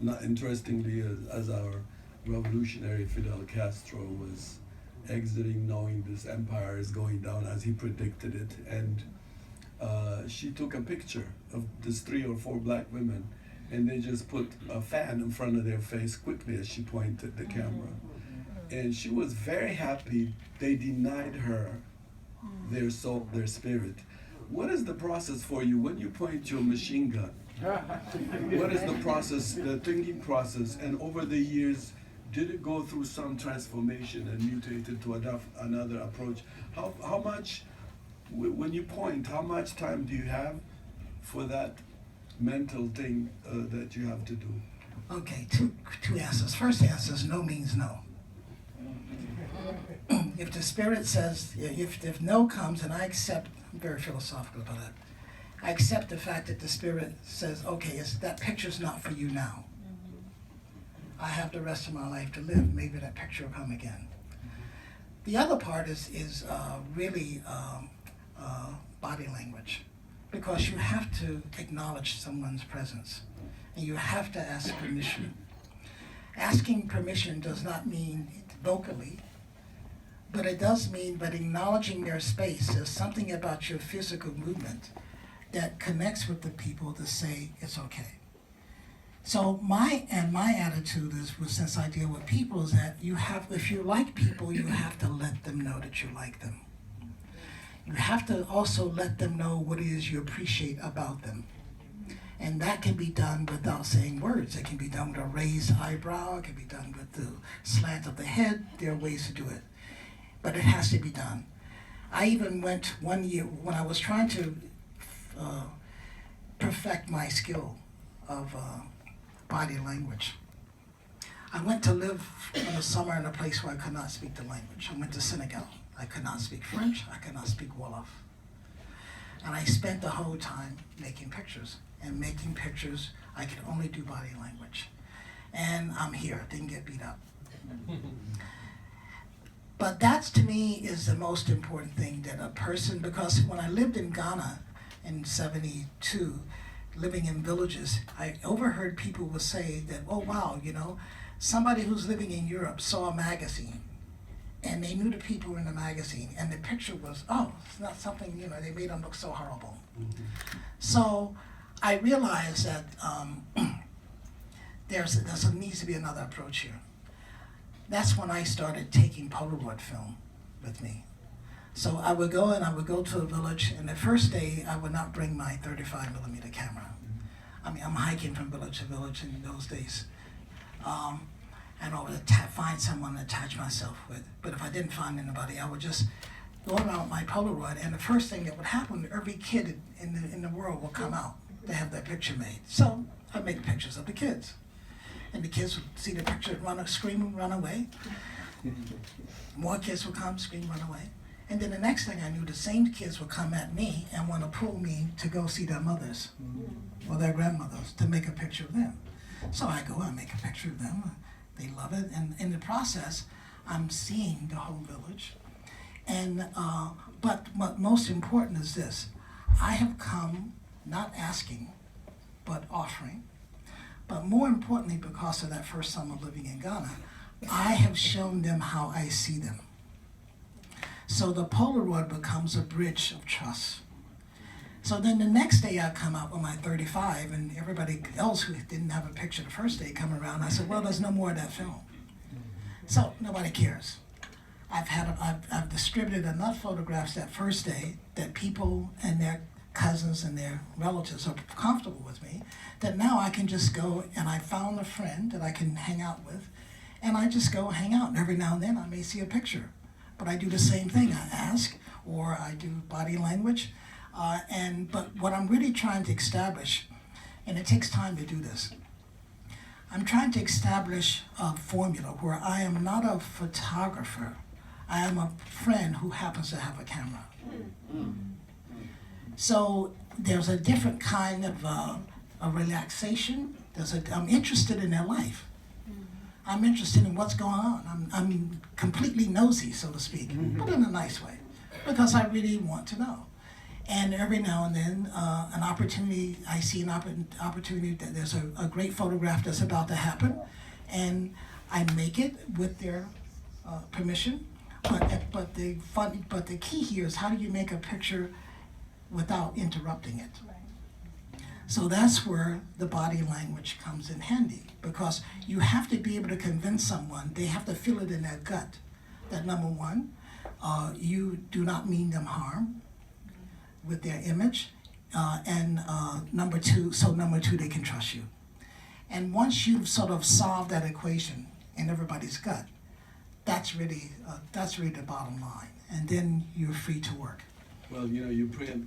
not interestingly, as our revolutionary Fidel Castro was exiting, knowing this empire is going down as he predicted it, and she took a picture of these 3 or 4 black women, and they just put a fan in front of their face quickly as she pointed the camera. And she was very happy they denied her their soul, their spirit. What is the process for you when you point your machine gun? What is the process, the thinking process? And over the years, did it go through some transformation and mutated to adopt another approach? How much, when you point, how much time do you have for that mental thing that you have to do? Okay, two answers. First answer is no means no. If the spirit says, if no comes, and I accept, I'm very philosophical about that, I accept the fact that the spirit says, okay, that picture's not for you now. I have the rest of my life to live. Maybe that picture will come again. The other part is really body language, because you have to acknowledge someone's presence, and you have to ask permission. Asking permission does not mean vocally, but it does mean that acknowledging their space. There's something about your physical movement that connects with the people to say it's okay. So my attitude is, since I deal with people, is that if you like people, you have to let them know that you like them. You have to also let them know what it is you appreciate about them. And that can be done without saying words. It can be done with a raised eyebrow. It can be done with the slant of the head. There are ways to do it. But it has to be done. I even went one year, when I was trying to perfect my skill of body language, I went to live in the summer in a place where I could not speak the language. I went to Senegal. I could not speak French. I could not speak Wolof. And I spent the whole time making pictures. And making pictures, I could only do body language. And I'm here, didn't get beat up. But that, to me, is the most important thing, that a person, because when I lived in Ghana in '72, living in villages, I overheard people would say that, oh wow, somebody who's living in Europe saw a magazine, and they knew the people in the magazine, and the picture was, oh, it's not something, they made them look so horrible. Mm-hmm. So I realized that there needs to be another approach here. That's when I started taking Polaroid film with me. So I would go to a village, and the first day I would not bring my 35mm camera. I mean, I'm hiking from village to village in those days. And I would find someone to attach myself with. But if I didn't find anybody, I would just go around with my Polaroid, and the first thing that would happen, every kid in the world will come out to have their picture made. So I'd make pictures of the kids. And the kids would see the picture, scream and run away. More kids would come, scream, run away. And then the next thing I knew, the same kids would come at me and want to pull me to go see their mothers or their grandmothers to make a picture of them. So I go and make a picture of them. They love it. And in the process, I'm seeing the whole village. And but what most important is this. I have come not asking, but offering. But more importantly, because of that first summer living in Ghana, I have shown them how I see them. So the Polaroid becomes a bridge of trust. So then the next day I come out with my 35, and everybody else who didn't have a picture the first day come around. I said, well, there's no more of that film. So nobody cares. I've distributed enough photographs that first day that people and their cousins and their relatives are comfortable with me, that now I can just go, and I found a friend that I can hang out with, and I just go hang out. And every now and then I may see a picture. But I do the same thing. I ask, or I do body language. But what I'm really trying to establish, and it takes time to do this, I'm trying to establish a formula where I am not a photographer. I am a friend who happens to have a camera. So there's a different kind of a relaxation. I'm interested in their life. I'm interested in what's going on. I'm completely nosy, so to speak, but in a nice way, because I really want to know. And every now and then, an opportunity, I see an opportunity that there's a great photograph that's about to happen, and I make it with their permission. But the key here is, how do you make a picture without interrupting it? So that's where the body language comes in handy, because you have to be able to convince someone. They have to feel it in their gut that, number one, you do not mean them harm with their image, and number two, they can trust you. And once you've sort of solved that equation in everybody's gut, that's really the bottom line. And then you're free to work. Well, you know, you preempt